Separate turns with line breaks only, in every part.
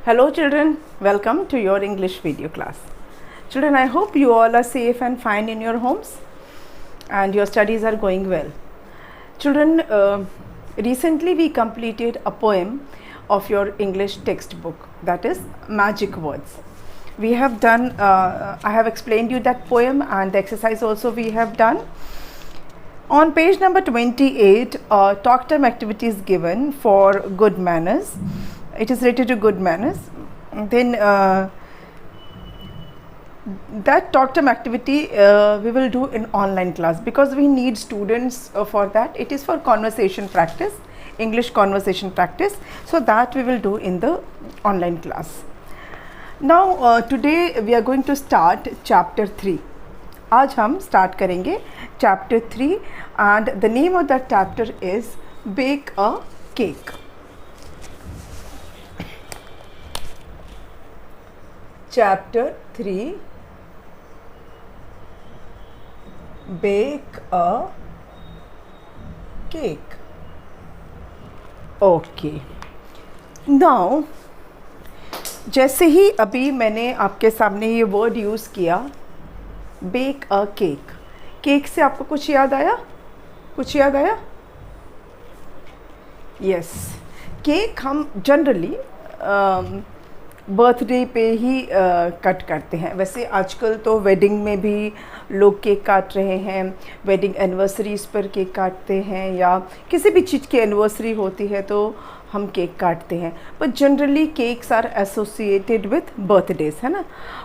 Hello children, welcome to your English video class. Children, I hope you all are safe and fine in your homes and your studies are going well. Children, recently we completed a poem of your English textbook, that is Magic Words. We have done, I have explained you that poem and the exercise also we have done. On page number 28, talk time activity is given for good manners. It is related to good manners. Then that talk time activity we will do in online class because we need students for that. It is for conversation practice, English conversation practice. So that we will do in the online class. Now today we are going to start chapter 3. आज हम start करेंगे chapter 3 and the name of that chapter is Bake a Cake. Chapter 3, Bake a Cake. Okay. Now, जैसे ही अभी मैंने आपके सामने ये word use किया, बेक अ केक. केक से आपको कुछ याद आया? कुछ याद आया? यस. केक हम जनरली बर्थडे पे ही कट करते हैं. वैसे आजकल तो वेडिंग में भी लोग केक काट रहे हैं, वेडिंग एनिवर्सरीज़ पर केक काटते हैं या किसी भी चीज़ की एनिवर्सरी होती है तो हम केक काटते हैं. But generally cakes are associated with birthdays, है ना.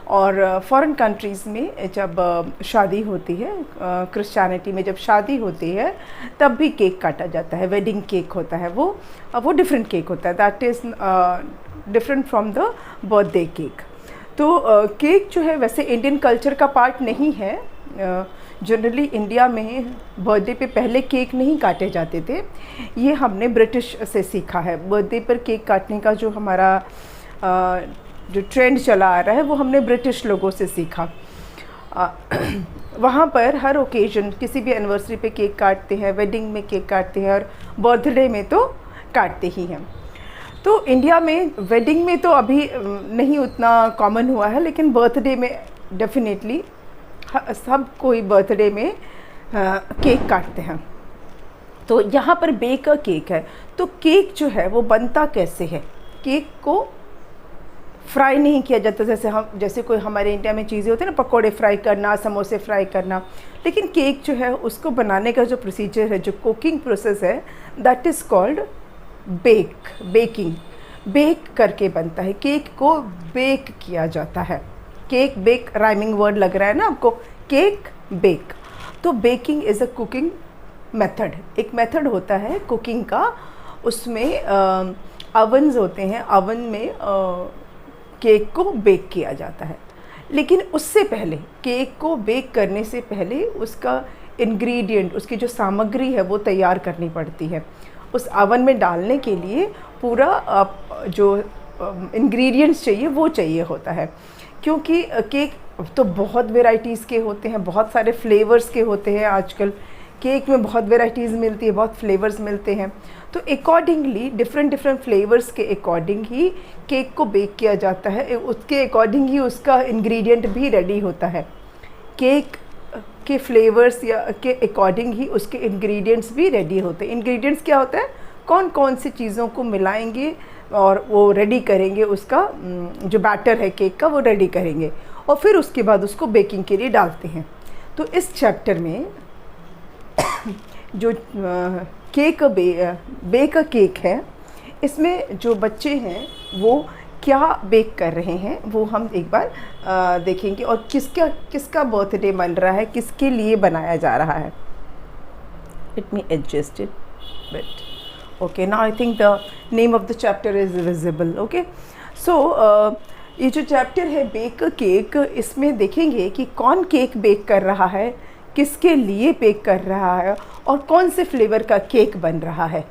और फॉरेन कंट्रीज़ में जब शादी होती है, क्रिश्चियनिटी में जब शादी होती है तब भी केक काटा जाता है. वेडिंग केक होता है, वो डिफरेंट केक होता है. That is different from the birthday cake. तो केक जो है वैसे इंडियन कल्चर का पार्ट नहीं है. जनरली इंडिया में बर्थडे पे पहले केक नहीं काटे जाते थे. ये हमने ब्रिटिश से सीखा है. बर्थडे पर केक काटने का जो हमारा जो ट्रेंड चला आ रहा है वो हमने ब्रिटिश लोगों से सीखा. वहाँ पर हर ओकेजन किसी भी एनिवर्सरी पे केक काटते हैं, वेडिंग में केक काटते हैं और बर्थडे में तो काटते ही हैं. तो इंडिया में वेडिंग में तो अभी नहीं उतना कॉमन हुआ है, लेकिन बर्थडे में डेफिनेटली सब कोई बर्थडे में केक काटते हैं. तो यहाँ पर बेक अ केक है. तो केक जो है वो बनता कैसे है? केक को फ्राई नहीं किया जाता जैसे कोई हमारे इंडिया में चीज़ें होती हैं ना, पकोड़े फ्राई करना, समोसे फ्राई करना. लेकिन केक जो है उसको बनाने का जो प्रोसीजर है, जो कुकिंग प्रोसेस है, that is called baking. Bake करके बनता है. केक को बेक किया जाता है. केक बेक राइमिंग वर्ड लग रहा है ना आपको. Cake bake. तो baking is a cooking method. एक मेथड होता है कुकिंग का. उसमें अवन्स होते हैं. अवन में केक को बेक किया जाता है. लेकिन उससे पहले, केक को बेक करने से पहले उसका इंग्रेडिएंट, उसकी जो सामग्री है वो तैयार करनी पड़ती है. उस अवन में डालने के लिए पूरा जो इंग्रेडिएंट्स चाहिए वो चाहिए होता है. क्योंकि केक तो बहुत वेराइटीज़ के होते हैं, बहुत सारे फ्लेवर्स के होते हैं. आजकल केक में बहुत वेराइटीज़ मिलती है, बहुत फ्लेवर्स मिलते हैं. तो अकॉर्डिंगली डिफरेंट फ्लेवर्स के अकॉर्डिंग ही केक को बेक किया जाता है. उसके अकॉर्डिंग ही उसका इंग्रेडिएंट भी रेडी होता है. केक के फ्लेवर्स या के अकॉर्डिंग ही उसके इंग्रेडिएंट्स भी रेडी होते हैं. इंग्रेडिएंट्स क्या होता है? कौन कौन सी चीज़ों को मिलाएंगे और वो रेडी करेंगे, उसका जो बैटर है केक का वो रेडी करेंगे और फिर उसके बाद उसको बेकिंग के लिए डालते हैं. तो इस चैप्टर में जो बेक अ केक है, इसमें जो बच्चे हैं वो क्या बेक कर रहे हैं वो हम एक बार देखेंगे. और किसका बर्थडे बन रहा है, किसके लिए बनाया जा रहा है. Let me adjust it bit. Okay, now I think the name of the chapter is visible. Okay, so ये जो चैप्टर है बेक केक, इसमें देखेंगे कि कौन केक बेक कर रहा है, किसके लिए बेक कर रहा है और कौन से फ्लेवर का केक बन रहा है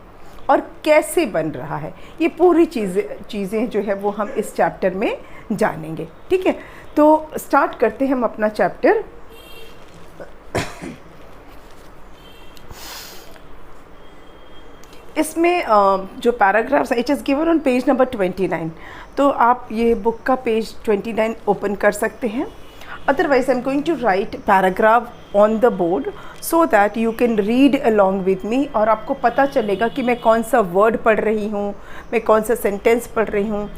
और कैसे बन रहा है. ये पूरी चीज़ें जो है वो हम इस चैप्टर में जानेंगे. ठीक है, तो स्टार्ट करते हैं हम अपना चैप्टर. इसमें जो paragraphs it is given on page number 29, तो आप ये बुक का पेज 29 ओपन कर सकते हैं। Otherwise I am going to write paragraph on the board so that you can read along with me, और आपको पता चलेगा कि मैं कौन सा वर्ड पढ़ रही हूँ, मैं कौन सा सेंटेंस पढ़ रही हूँ,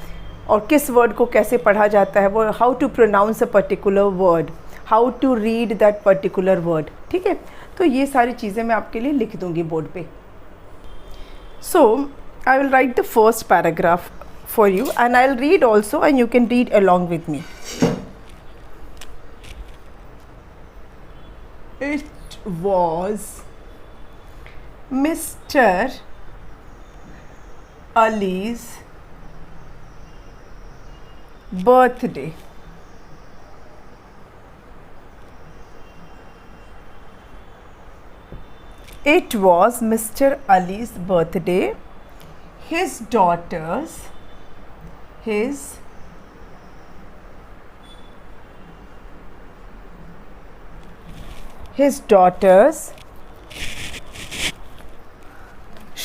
और किस वर्ड को कैसे पढ़ा जाता है, वो how to pronounce a particular word, how to read that particular word. ठीक है, तो ये सारी चीज़ें मैं आपके लिए लिख दूँगी बोर्ड पे। So I will write the first paragraph for you and I'll read also and you can read along with me. It was Mr. Ali's birthday. It was Mr. Ali's birthday. His daughters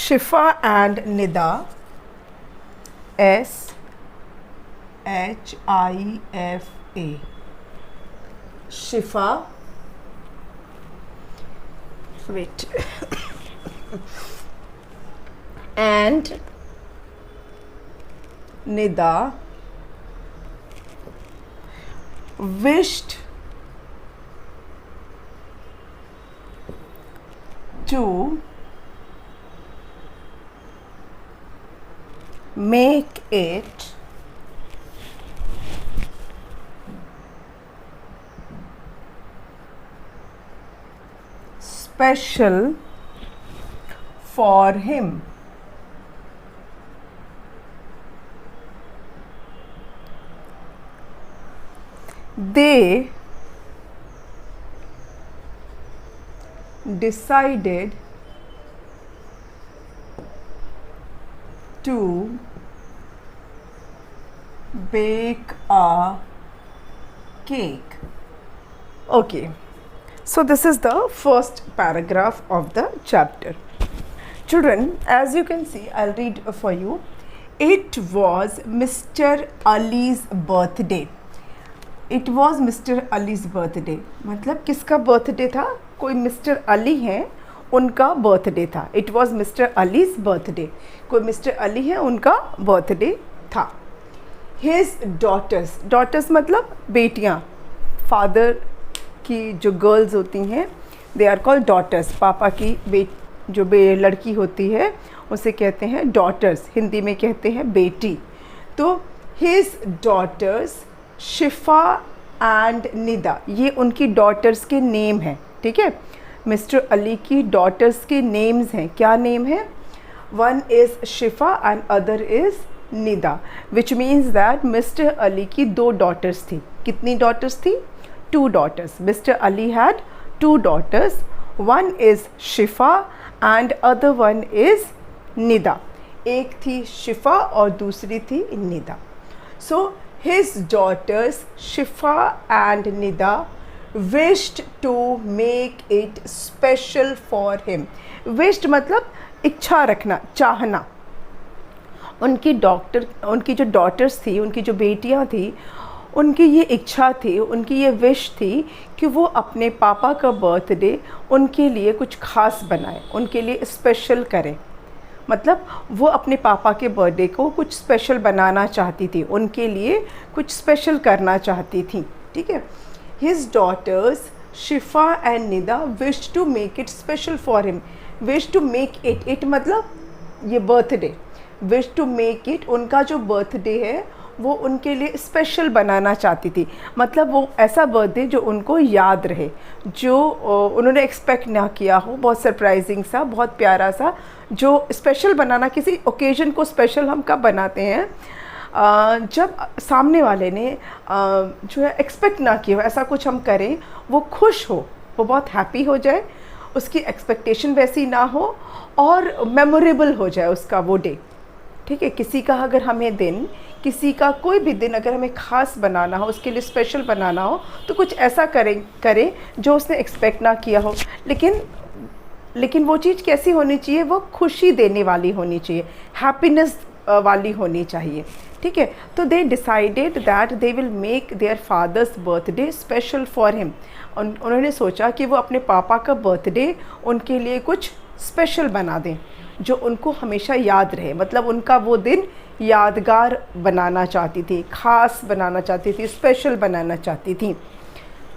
Shifa and Nida, SHIFA, Shifa, wait, and Nida wished to make it special for him. They decided to bake a cake. Okay, so this is the first paragraph of the chapter. Children, as you can see, I'll read for you. It was Mr. Ali's birthday. It was mister Ali's birthday, मतलब किसका birthday था? कोई mister Ali हैं, उनका birthday था। It was mister Ali's birthday, कोई mister Ali हैं, उनका बर्थडे था। हिज डॉटर्स, डॉटर्स मतलब बेटियाँ, फादर की जो गर्ल्स होती हैं दे आर कॉल्ड डॉटर्स। पापा की जो लड़की होती है उसे कहते हैं डॉटर्स, हिंदी में कहते हैं बेटी। तो his daughters Shifa and Nida, ये उनकी डॉटर्स के नेम हैं। ठीक है, मिस्टर अली की डॉटर्स के नेम्स हैं। क्या नेम है? One is Shifa and other is Nida, which means that mister Ali की 2 डॉटर्स थी। कितनी डॉटर्स थी? 2 daughters. Mister Ali had 2 daughters, one is Shifa and other one is Nida. एक थी शिफा और दूसरी थी निदा। सो his daughters Shifa and Nida wished to make it special for him. Wished मतलब इच्छा रखना, चाहना। उनकी जो डॉटर्स थी, उनकी जो बेटियां थी, उनकी ये इच्छा थी, उनकी ये विश थी कि वो अपने पापा का बर्थडे उनके लिए कुछ खास बनाए, उनके लिए स्पेशल करें। मतलब वो अपने पापा के बर्थडे को कुछ स्पेशल बनाना चाहती थी, उनके लिए कुछ स्पेशल करना चाहती थी। ठीक है, his daughters Shifa and Nida wish to make it special for him. Wish to make it, it मतलब ये birthday, wish to make it, उनका जो बर्थडे है वो उनके लिए स्पेशल बनाना चाहती थी। मतलब वो ऐसा बर्थडे जो उनको याद रहे, जो उन्होंने एक्सपेक्ट ना किया हो, बहुत सरप्राइजिंग सा, बहुत प्यारा सा, जो स्पेशल बनाना। किसी ओकेजन को स्पेशल हम कब बनाते हैं? जब सामने वाले ने जो है एक्सपेक्ट ना किया हो, ऐसा कुछ हम करें, वो खुश हो, वो बहुत हैप्पी हो जाए, उसकी एक्सपेक्टेशन वैसी ना हो और मेमोरेबल हो जाए उसका वो डे। ठीक है, किसी का अगर हमें दिन, किसी का कोई भी दिन अगर हमें ख़ास बनाना हो, उसके लिए स्पेशल बनाना हो, तो कुछ ऐसा करें जो उसने एक्सपेक्ट ना किया हो, लेकिन लेकिन वो चीज़ कैसी होनी चाहिए, वो खुशी देने वाली होनी चाहिए, हैप्पीनेस वाली होनी चाहिए, ठीक है। तो they decided that they will make their father's birthday special for him. उन्होंने सोचा कि वो अपने पापा का बर्थडे उनके लिए कुछ स्पेशल बना दें, जो उनको हमेशा याद रहे, मतलब उनका वो दिन यादगार बनाना चाहती थी, ख़ास बनाना चाहती थी, स्पेशल बनाना चाहती थी।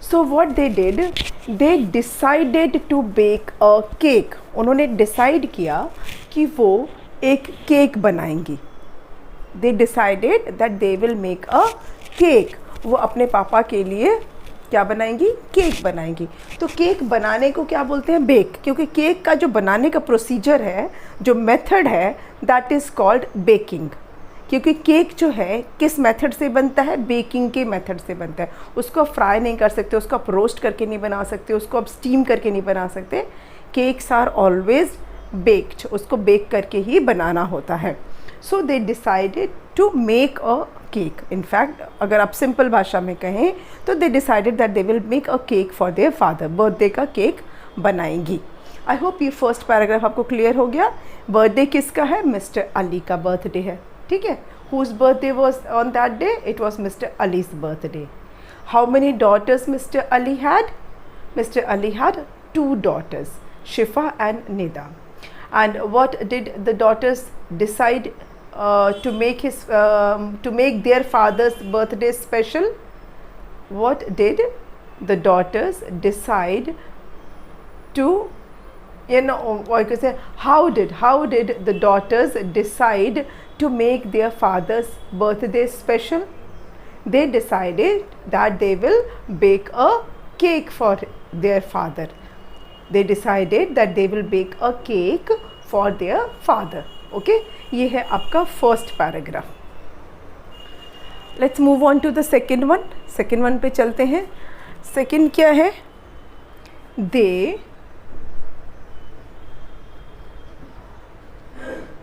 So what they did, they decided to bake a cake. उन्होंने डिसाइड किया कि वो एक केक बनाएंगी। They decided that they will make a cake. वो अपने पापा के लिए क्या बनाएंगी, केक बनाएंगी। तो केक बनाने को क्या बोलते हैं, बेक, क्योंकि केक का जो बनाने का प्रोसीजर है, जो मेथड है, दैट इज़ कॉल्ड बेकिंग। क्योंकि केक जो है किस मेथड से बनता है, बेकिंग के मेथड से बनता है। उसको आप फ्राई नहीं कर सकते, उसको आप रोस्ट करके नहीं बना सकते, उसको आप स्टीम करके नहीं बना सकते। केक्स आर ऑलवेज बेक्ड, उसको बेक करके ही बनाना होता है। So they decided to make a cake. In fact अगर आप सिंपल भाषा में कहें तो they decided that they will make a cake for their father. Birthday का केक बनाएंगी। आई होप ये फर्स्ट पैराग्राफ आपको क्लियर हो गया। बर्थडे किसका है, मिस्टर अली का बर्थडे है, ठीक है। Whose birthday was on that day, it was mister Ali's birthday. How many daughters mister Ali had, mister Ali had 2 daughters, Shifa and Nida. And what did the daughters decide to make their father's birthday special? What did the daughters decide to, or you could say, how did the daughters decide to make their father's birthday special? They decided that they will bake a cake for their father. They decided that they will bake a cake for their father. Okay, ये है आपका first paragraph. Let's move on to the second one. Second one पे चलते हैं। Second क्या है, they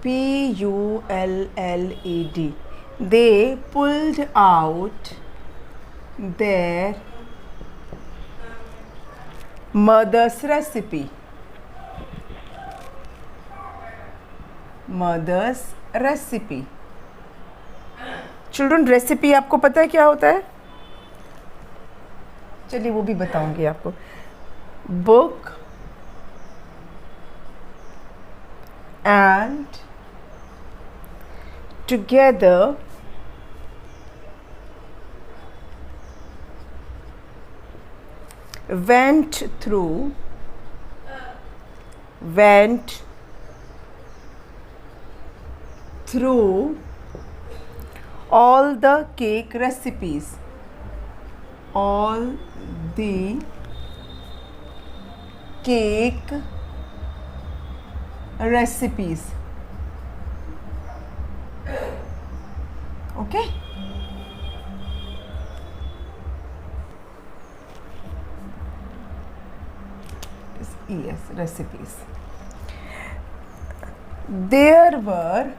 PULLED, they pulled out their mother's recipe. Mother's recipe. Children, recipe आपको पता है क्या होता है? चलिए वो भी बताऊंगी आपको। Book and together went through all the cake recipes, all the cake recipes. Okay, yes, recipes. There were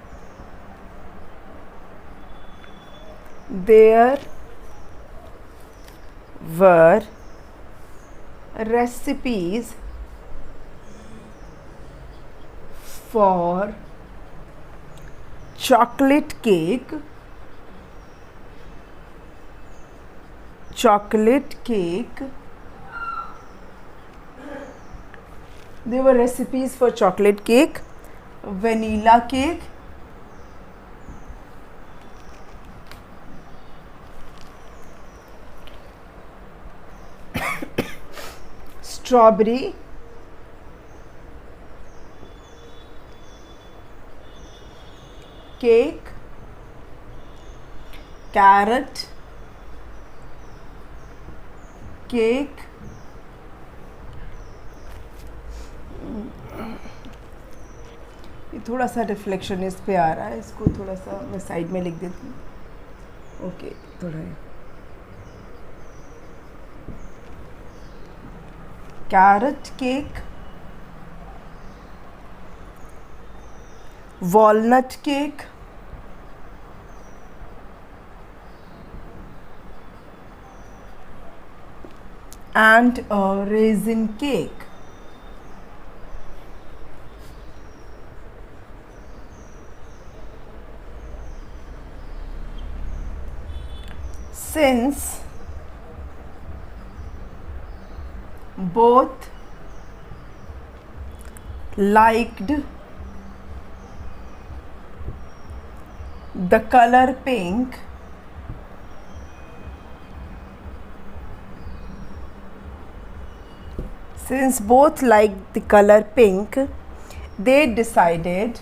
recipes for chocolate cake, there were recipes for chocolate cake, vanilla cake, strawberry, cake, carrot cake, ये थोड़ा सा reflection इस पे आ रहा है, इसको थोड़ा सा मैं साइड में लिख देती हूँ। ओके, थोड़ा carrot cake, walnut cake, and a raisin cake. since both liked the color pink, since both liked the color pink, they decided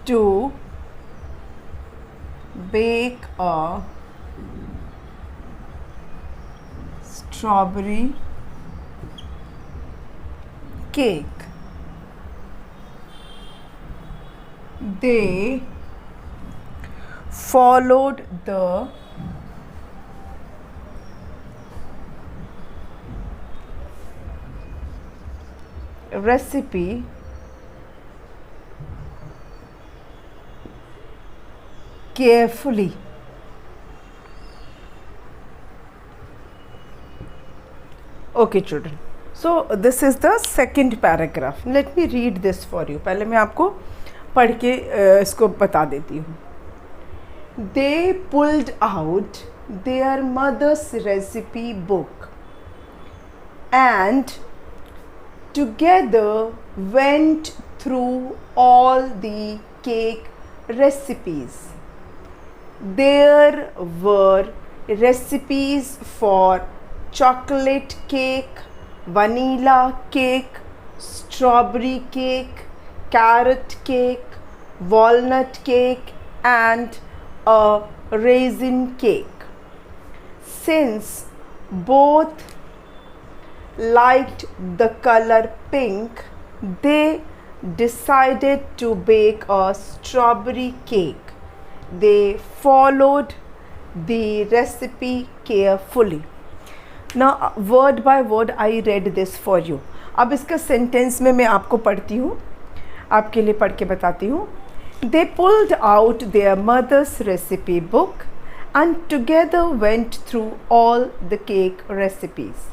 to bake a strawberry cake. They followed the recipe carefully. Okay children, so this is the second paragraph. Let me read this for you. पहले मैं आपको पढ़ के इसको बता देती हूँ. They pulled out their mother's recipe book and together went through all the cake recipes. There were recipes for chocolate cake, vanilla cake, strawberry cake, carrot cake, walnut cake and a raisin cake. Since both liked the color pink, they decided to bake a strawberry cake. They followed the recipe carefully. Now word by word I read this for you. अब इसका sentence में मैं आपको पढ़ती हूँ, आपके लिए पढ़ के बताती हूँ. They pulled out their mother's recipe book and together went through all the cake recipes.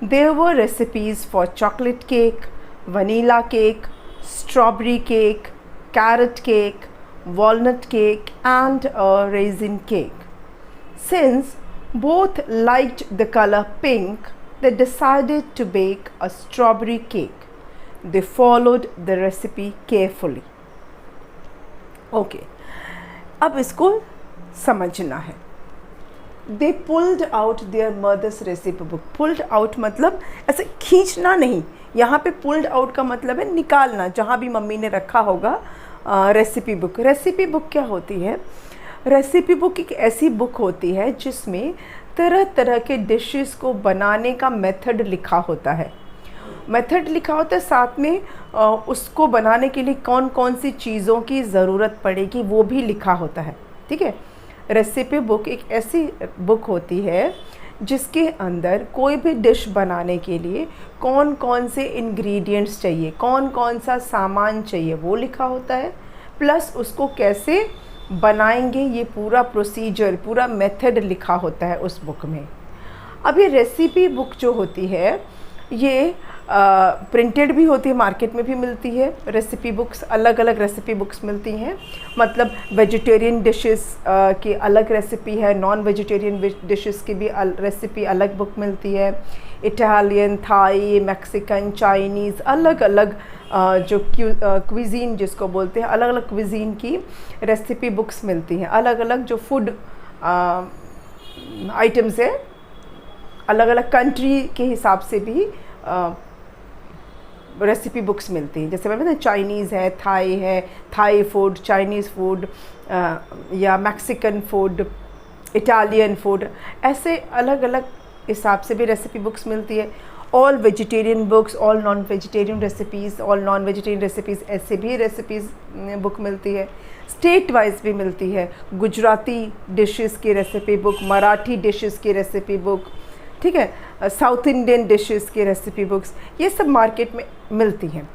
There were recipes for chocolate cake, vanilla cake, strawberry cake, carrot cake, walnut cake and a raisin cake. Since both liked the color pink, they decided to bake a strawberry cake. They followed the recipe carefully. Okay, अब इसको समझना है. They pulled out their mother's recipe book. Pulled out मतलब ऐसे खींचना नहीं. यहाँ पे pulled out का मतलब है निकालना, जहाँ भी मम्मी ने रखा होगा रेसिपी बुक. रेसिपी बुक क्या होती है? रेसिपी बुक एक ऐसी बुक होती है जिसमें तरह तरह के डिशेस को बनाने का मेथड लिखा होता है. मेथड लिखा होता है, साथ में उसको बनाने के लिए कौन कौन सी चीज़ों की ज़रूरत पड़ेगी वो भी लिखा होता है. ठीक है. रेसिपी बुक एक ऐसी बुक होती है जिसके अंदर कोई भी डिश बनाने के लिए कौन कौन से इंग्रेडिएंट्स चाहिए, कौन कौन सा सामान चाहिए वो लिखा होता है, प्लस उसको कैसे बनाएंगे ये पूरा प्रोसीजर, पूरा मेथड लिखा होता है उस बुक में. अब ये रेसिपी बुक जो होती है ये प्रिंटेड भी होती है, मार्केट में भी मिलती है. रेसिपी बुक्स, अलग अलग रेसिपी बुक्स मिलती हैं. मतलब वेजिटेरियन डिशेस की अलग रेसिपी है, नॉन वेजिटेरियन डिशेस की भी रेसिपी अलग बुक मिलती है. इटालियन, थाई, मैक्सिकन, चाइनीज़, अलग अलग जो क्विज़ीन जिसको बोलते हैं, अलग अलग क्विज़ीन की रेसिपी बुक्स मिलती हैं. अलग अलग जो फूड आइटम्स है, अलग अलग कंट्री के हिसाब से भी रेसिपी बुक्स मिलती हैं. जैसे मैं बताऊँ, चाइनीज़ है, थाई है, थाई फूड, चाइनीज़ फूड, या मैक्सिकन फूड, इटालियन फूड, ऐसे अलग अलग हिसाब से भी रेसिपी बुक्स मिलती है. All vegetarian books, all non vegetarian recipes, all non vegetarian recipes, ऐसे भी रेसिपीज़ बुक मिलती है. स्टेट वाइज भी मिलती है. गुजराती डिशेस की रेसिपी बुक, मराठी डिशेस की रेसिपी बुक, ठीक है, साउथ इंडियन डिशेस की रेसिपी बुक्स, ये सब मार्केट में मिलती हैं.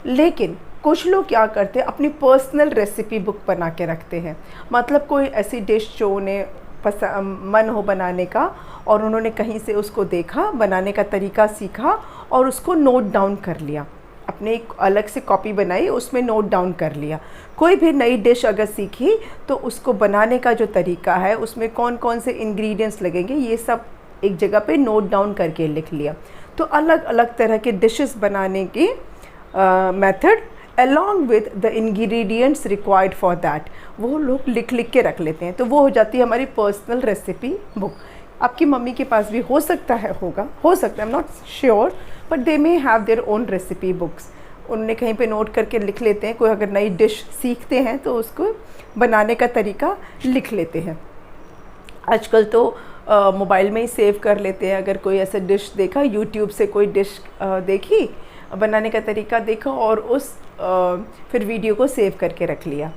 लेकिन कुछ लोग क्या करते हैं, अपनी पर्सनल रेसिपी बुक बना के रखते हैं. मतलब कोई ऐसी डिश जो उन्हें मन हो बनाने का और उन्होंने कहीं से उसको देखा, बनाने का तरीका सीखा और उसको नोट डाउन कर लिया. अपने एक अलग से कॉपी बनाई, उसमें नोट डाउन कर लिया। कोई भी नई डिश अगर सीखी तो उसको बनाने का जो तरीका है, उसमें कौन कौन से इंग्रेडिएंट्स लगेंगे, ये सब एक जगह पे नोट डाउन करके लिख लिया। तो अलग अलग तरह के डिशेस बनाने की method along with the ingredients required for that, वो लोग लिख लिख के रख लेते हैं। तो वो हो जाती है हमारी पर्सनल रेसिपी बुक। आपकी मम्मी के पास भी हो सकता है, हो सकता है, I am not sure, but they may have their own recipe books. उन्होंने कहीं पे नोट करके लिख लेते हैं। कोई अगर नई डिश सीखते हैं तो उसको बनाने का तरीका लिख लेते हैं। आजकल तो मोबाइल में ही सेव कर लेते हैं। अगर कोई ऐसा डिश देखा, यूट्यूब से कोई डिश देखी, बनाने का तरीका देखा और उस फिर वीडियो को सेव करके रख लिया,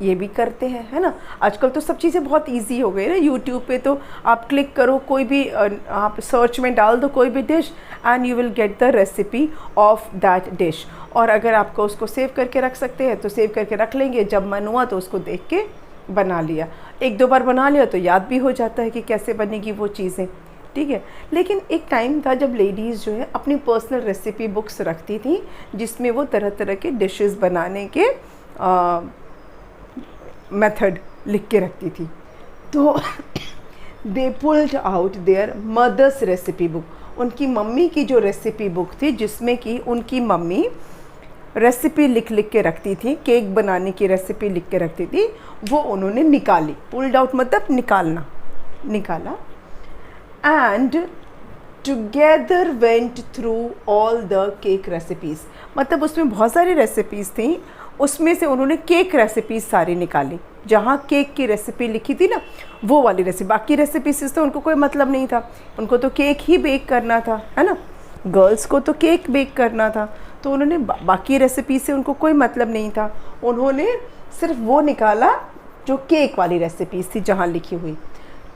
ये भी करते हैं, है ना। आजकल तो सब चीज़ें बहुत इजी हो गई ना। यूट्यूब पे तो आप क्लिक करो, कोई भी आप सर्च में डाल दो कोई भी dish and you will get the recipe of that dish. और अगर आपको उसको सेव करके रख सकते हैं तो सेव करके रख लेंगे, जब मन हुआ तो उसको देख के बना लिया। एक दो बार बना लिया तो याद भी हो जाता है कि कैसे बनेगी वो चीज़ें, ठीक है। लेकिन एक टाइम था जब लेडीज़ जो है अपनी पर्सनल रेसिपी बुक्स रखती थी, जिसमें वो तरह तरह के डिशेस बनाने के मेथड लिख के रखती थी। तो they pulled out their mother's recipe book. उनकी मम्मी की जो रेसिपी बुक थी, जिसमें कि उनकी मम्मी रेसिपी लिख लिख के रखती थी, केक बनाने की रेसिपी लिख के रखती थी, वो उन्होंने निकाली। पुल्ड आउट मतलब निकाला। And together went through all the cake recipes. मतलब उसमें बहुत सारी रेसिपीज़ थी, उसमें से उन्होंने केक रेसिपीज़ सारी निकाली। जहाँ केक की रेसिपी लिखी थी ना, वो वाली रेसिपी। बाकी रेसिपीज़ से उनको कोई मतलब नहीं था, उनको तो केक ही बेक करना था, है ना। गर्ल्स को तो केक बेक करना था, तो उन्होंने बाकी रेसिपी से उनको कोई मतलब नहीं था। उन्होंने सिर्फ वो निकाला जो केक वाली रेसिपीज़ थी जहाँ लिखी हुई।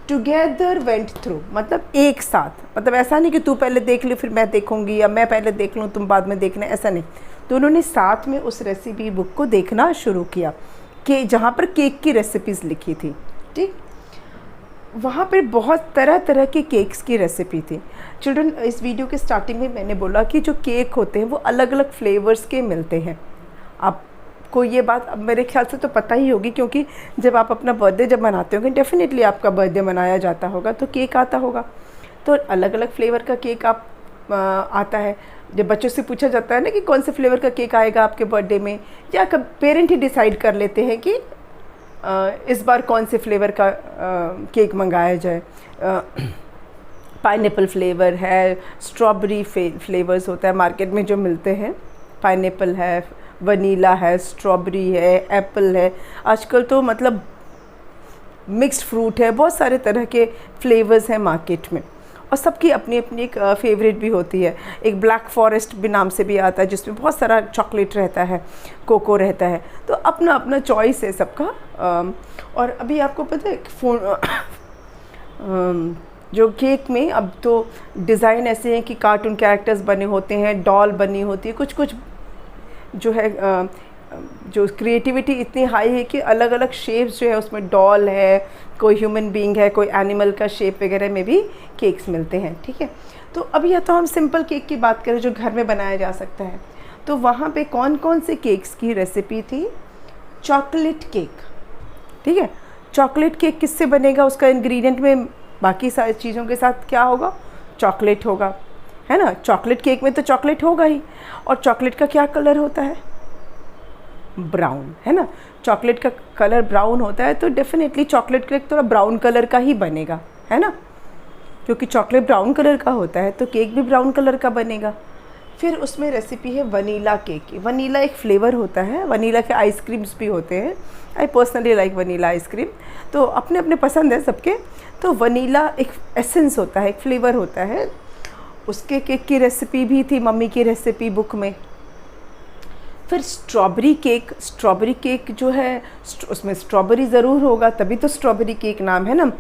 टुगेदर वेंट थ्रू मतलब एक साथ, मतलब ऐसा नहीं कि तू पहले देख ले फिर मैं देखूंगी, या मैं पहले देख लूँ तुम बाद में देखना, ऐसा नहीं। तो उन्होंने साथ में उस रेसिपी बुक को देखना शुरू किया कि जहाँ पर केक की रेसिपीज़ लिखी थी, ठीक। वहाँ पर बहुत तरह तरह के केक्स की रेसिपी थी। चिल्ड्रन, इस वीडियो के स्टार्टिंग में मैंने बोला कि जो केक होते हैं वो अलग अलग फ्लेवर्स के मिलते हैं। आपको ये बात अब मेरे ख्याल से तो पता ही होगी, क्योंकि जब आप अपना बर्थडे जब मनाते होंगे, डेफिनेटली आपका बर्थडे मनाया जाता होगा तो केक आता होगा। तो अलग अलग फ्लेवर का केक आता है। जब बच्चों से पूछा जाता है ना कि कौन से फ्लेवर का केक आएगा आपके बर्थडे में, या कब पेरेंट ही डिसाइड कर लेते हैं कि इस बार कौन से फ्लेवर का केक मंगाया जाए। पाइनएप्पल फ्लेवर है, स्ट्रॉबेरी फ्लेवर्स होता है मार्केट में जो मिलते हैं। पाइनएप्पल है, वनीला है, स्ट्रॉबेरी है, एप्पल है। आजकल तो मतलब मिक्स्ड फ्रूट है, बहुत सारे तरह के फ्लेवर्स हैं मार्केट में, और सबकी अपनी अपनी एक फेवरेट भी होती है। एक ब्लैक फॉरेस्ट भी नाम से भी आता है, जिसमें बहुत सारा चॉकलेट रहता है, कोको रहता है। तो अपना अपना चॉइस है सबका। और अभी आपको पता है जो केक में अब तो डिज़ाइन ऐसे हैं कि कार्टून कैरेक्टर्स बने होते हैं, डॉल बनी होती है, कुछ कुछ जो है जो क्रिएटिविटी इतनी हाई है कि अलग अलग शेप्स जो है उसमें डॉल है, कोई ह्यूमन बीइंग है, कोई एनिमल का शेप वगैरह में भी केक्स मिलते हैं, ठीक है। तो अभी या तो हम सिंपल केक की बात करें जो घर में बनाया जा सकता है, तो वहाँ पे कौन कौन से केक्स की रेसिपी थी? चॉकलेट केक, ठीक है। चॉकलेट केक किससे बनेगा? उसका इंग्रेडिएंट में बाकी सारी चीज़ों के साथ क्या होगा? चॉकलेट होगा, है ना। चॉकलेट केक में तो चॉकलेट होगा ही, और चॉकलेट का क्या कलर होता है? ब्राउन, है ना। चॉकलेट का कलर ब्राउन होता है, तो डेफिनेटली चॉकलेट केक थोड़ा ब्राउन कलर का ही बनेगा, है ना। क्योंकि चॉकलेट ब्राउन कलर का होता है तो केक भी ब्राउन कलर का बनेगा। फिर उसमें रेसिपी है वनीला केक की। वनीला एक फ्लेवर होता है, वनीला के आइसक्रीम्स भी होते हैं। I personally like vanilla ice cream, तो अपने अपने पसंद है सबके। तो वनीला एक एसेंस होता है, एक फ्लेवर होता है। उसके केक की रेसिपी भी थी मम्मी की रेसिपी बुक में। फिर स्ट्रॉबेरी केक जो है उसमें स्ट्रॉबेरी ज़रूर होगा, तभी तो स्ट्रॉबेरी केक नाम है ना।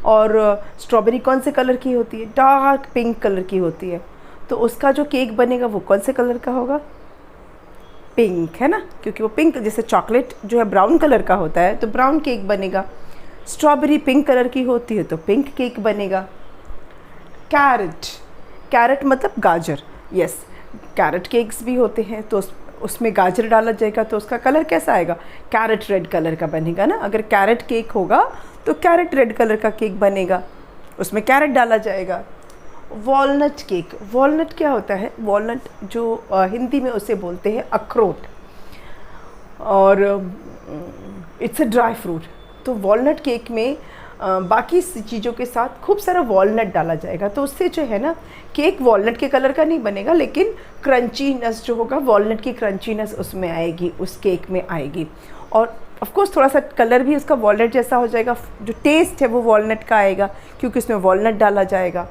और स्ट्रॉबेरी कौन से कलर की होती है? डार्क पिंक कलर की होती है। तो उसका जो केक बनेगा वो कौन से कलर का होगा? पिंक, है ना, क्योंकि वो पिंक, जैसे चॉकलेट जो है ब्राउन कलर का होता है तो ब्राउन केक बनेगा। स्ट्रॉबेरी पिंक कलर की होती है तो पिंक केक बनेगा। कैरेट मतलब गाजर, यस। कैरेट केक्स भी होते हैं, तो उसमें गाजर डाला जाएगा तो उसका कलर कैसा आएगा, कैरेट रेड कलर का बनेगा ना। अगर कैरेट केक होगा तो कैरेट रेड कलर का केक बनेगा, उसमें कैरेट डाला जाएगा। वॉलनट केक, वॉलनट क्या होता है, वॉलनट जो हिंदी में उसे बोलते हैं अखरोट, और इट्स अ ड्राई फ्रूट। तो वॉलनट केक में बाकी चीज़ों के साथ खूब सारा वॉलनट डाला जाएगा, तो उससे जो है ना केक वॉलनट के कलर का नहीं बनेगा, लेकिन क्रंचीनेस जो होगा, वॉलनट की क्रंचीनेस उसमें आएगी, उस केक में आएगी। और ऑफ कोर्स थोड़ा सा कलर भी उसका वॉलनट जैसा हो जाएगा, जो टेस्ट है वो वॉलनट का आएगा क्योंकि उसमें वॉलनट डाला जाएगा।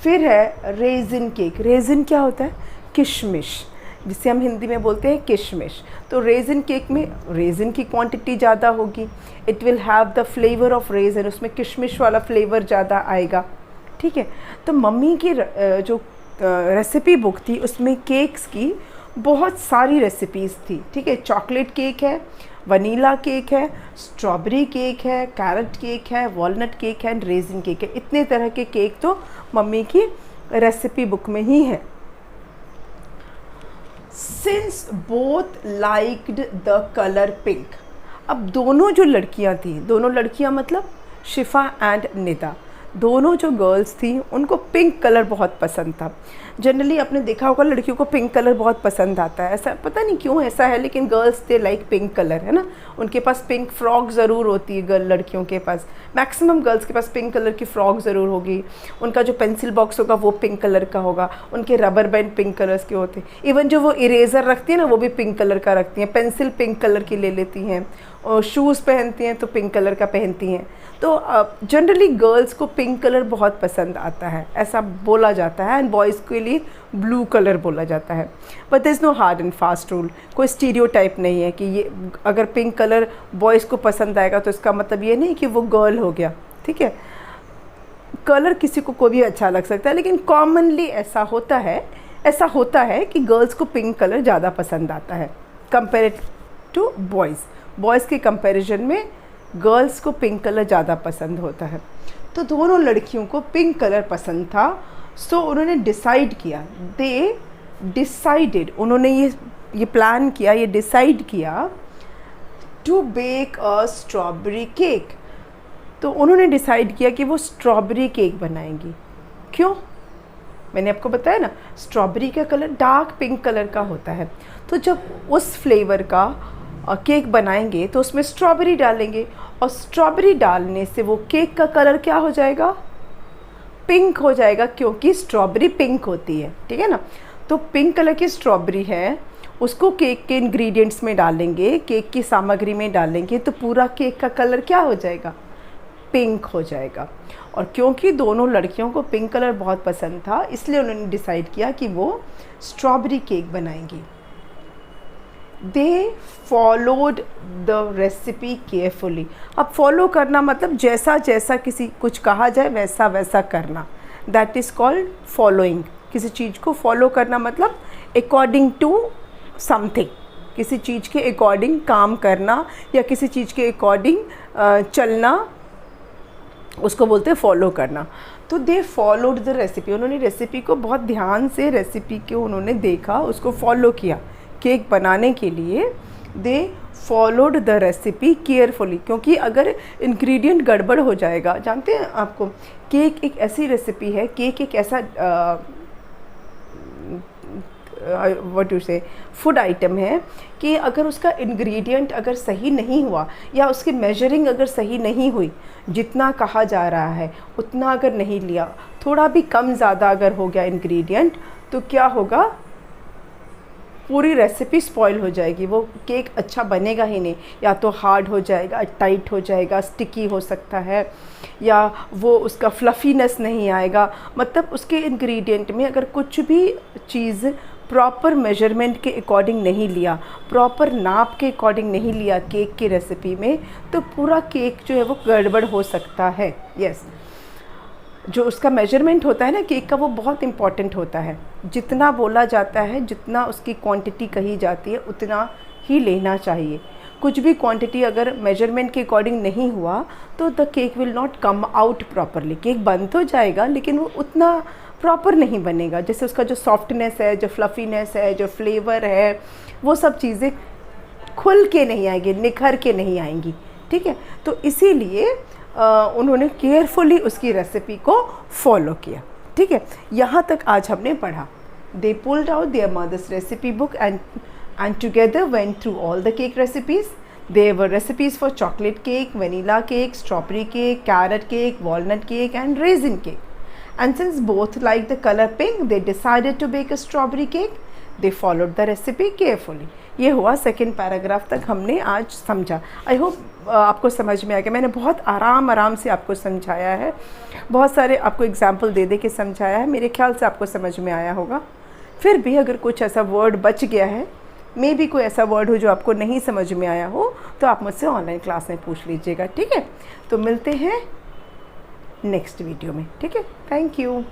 फिर है रेजिन केक। रेजिन क्या होता है, किशमिश, जिसे हम हिंदी में बोलते हैं किशमिश। तो रेजिन केक में रेजिन की क्वांटिटी ज़्यादा होगी, it will have the flavour of resin, उसमें किशमिश वाला फ्लेवर ज़्यादा आएगा। ठीक है, तो मम्मी की जो रेसिपी बुक थी उसमें केक्स की बहुत सारी रेसिपीज़ थी। ठीक है, चॉकलेट केक है, वनीला केक है, स्ट्रॉबेरी केक है, कैरेट केक है, वॉलनट केक है एंड रेजिन केक है। इतने तरह के केक तो मम्मी की रेसिपी बुक में ही है। Since both liked the colour pink, अब दोनों जो लड़कियां थी, दोनों लड़कियां मतलब शिफा एंड निदा, दोनों जो गर्ल्स थी उनको पिंक कलर बहुत पसंद था। जनरली आपने देखा होगा लड़कियों को पिंक कलर बहुत पसंद आता है, ऐसा पता नहीं क्यों ऐसा है, लेकिन girls they like pink colour, है ना। उनके पास पिंक फ्रॉक ज़रूर होती है, गर्ल लड़कियों के पास, मैक्सिमम गर्ल्स के पास पिंक कलर की फ़्रॉक ज़रूर होगी। उनका जो पेंसिल बॉक्स होगा वो पिंक कलर का होगा, उनके रबर बैंड पिंक कलर्स के होते हैं, इवन जो वो इरेज़र रखती है ना वो भी पिंक कलर का रखती हैं, पेंसिल पिंक कलर की ले लेती हैं, और शूज़ पहनती हैं तो पिंक कलर का पहनती हैं। तो जनरली गर्ल्स को पिंक कलर बहुत पसंद आता है, ऐसा बोला जाता है, एंड बॉयज़ के लिए ब्लू कलर बोला जाता है। But there is no hard and fast rule, कोई स्टीरियोटाइप नहीं है कि ये अगर पिंक कलर बॉयज़ को पसंद आएगा तो इसका मतलब ये नहीं कि वो गर्ल हो गया। ठीक है, कलर किसी को कोई भी अच्छा लग सकता है, लेकिन कॉमनली ऐसा होता है कि गर्ल्स को पिंक कलर ज़्यादा पसंद आता है कंपेयर टू बॉयज़। बॉयज़ के कंपैरिजन में गर्ल्स को पिंक कलर ज़्यादा पसंद होता है। तो दोनों लड़कियों को पिंक कलर पसंद था, सो उन्होंने डिसाइड किया, उन्होंने ये प्लान किया, ये डिसाइड किया to bake a strawberry cake. तो उन्होंने डिसाइड किया कि वो स्ट्रॉबेरी केक बनाएंगी। क्यों, मैंने आपको बताया ना, स्ट्रॉबेरी का कलर डार्क पिंक कलर का होता है, तो जब उस फ्लेवर का केक बनाएंगे तो उसमें स्ट्रॉबेरी डालेंगे, और स्ट्रॉबेरी डालने से वो केक का कलर क्या हो जाएगा, पिंक हो जाएगा, क्योंकि स्ट्रॉबेरी पिंक होती है। ठीक है ना, तो पिंक कलर की स्ट्रॉबेरी है, उसको केक के इंग्रेडिएंट्स में डालेंगे, केक की सामग्री में डालेंगे, तो पूरा केक का कलर क्या हो जाएगा, पिंक हो जाएगा। और क्योंकि दोनों लड़कियों को पिंक कलर बहुत पसंद था, इसलिए उन्होंने डिसाइड किया कि वो स्ट्रॉबेरी केक बनाएंगी। They followed the recipe carefully. अब फॉलो करना मतलब जैसा जैसा किसी कुछ कहा जाए वैसा वैसा करना, दैट इज़ कॉल्ड फॉलोइंग। किसी चीज़ को फॉलो करना मतलब अकॉर्डिंग टू समथिंग, किसी चीज़ के अकॉर्डिंग काम करना या किसी चीज़ के अकॉर्डिंग चलना, उसको बोलते हैं फॉलो करना। तो दे फॉलोड द रेसिपी, उन्होंने रेसिपी को बहुत ध्यान से, रेसिपी को उन्होंने देखा, उसको फॉलो किया केक बनाने के लिए। They followed the recipe carefully, क्योंकि अगर इंग्रेडिएंट गड़बड़ हो जाएगा, जानते हैं आपको केक एक ऐसी रेसिपी है, केक एक ऐसा व्हाट यू से फूड आइटम है कि अगर उसका इंग्रेडिएंट अगर सही नहीं हुआ या उसकी मेजरिंग अगर सही नहीं हुई, जितना कहा जा रहा है उतना अगर नहीं लिया, थोड़ा भी कम ज़्यादा अगर हो गया इंग्रेडिएंट, तो क्या होगा, पूरी रेसिपी स्पॉइल हो जाएगी, वो केक अच्छा बनेगा ही नहीं, या तो हार्ड हो जाएगा, टाइट हो जाएगा, स्टिकी हो सकता है, या वो उसका फ्लफीनेस नहीं आएगा। मतलब उसके इंग्रेडिएंट में अगर कुछ भी चीज़ प्रॉपर मेजरमेंट के अकॉर्डिंग नहीं लिया, प्रॉपर नाप के अकॉर्डिंग नहीं लिया केक की रेसिपी में, तो पूरा केक जो है वो गड़बड़ हो सकता है। यस, जो उसका मेजरमेंट होता है ना केक का, वो बहुत इम्पॉर्टेंट होता है। जितना बोला जाता है, जितना उसकी क्वांटिटी कही जाती है, उतना ही लेना चाहिए। कुछ भी क्वांटिटी अगर मेजरमेंट के अकॉर्डिंग नहीं हुआ तो the cake will not come out properly. Cake बन तो जाएगा लेकिन वो उतना प्रॉपर नहीं बनेगा, जैसे उसका जो सॉफ्टनेस है, जो फ्लफीनेस है, जो फ्लेवर है, वो सब चीज़ें खुल के नहीं आएंगी, निखर के नहीं आएंगी, ठीक है। तो इसीलिए उन्होंने केयरफुली उसकी रेसिपी को फॉलो किया, ठीक है। यहाँ तक आज हमने पढ़ा। They pulled out their mother's recipe book and together went through all the cake recipes. There were recipes for chocolate cake, vanilla cake, strawberry cake, carrot cake, walnut cake and raisin cake. And since both liked the color pink, they decided to bake a strawberry cake. They followed the recipe carefully. ये हुआ second paragraph तक हमने आज समझा। I hope आपको समझ में आ गया। मैंने बहुत आराम से आपको समझाया है, बहुत सारे आपको एग्जाम्पल दे के समझाया है। मेरे ख्याल से आपको समझ में आया होगा। फिर भी अगर कुछ ऐसा वर्ड बच गया है, मे भी कोई ऐसा वर्ड हो जो आपको नहीं समझ में आया हो, तो आप मुझसे ऑनलाइन क्लास में पूछ लीजिएगा, ठीक है। तो मिलते हैं नेक्स्ट वीडियो में, ठीक है। Thank you.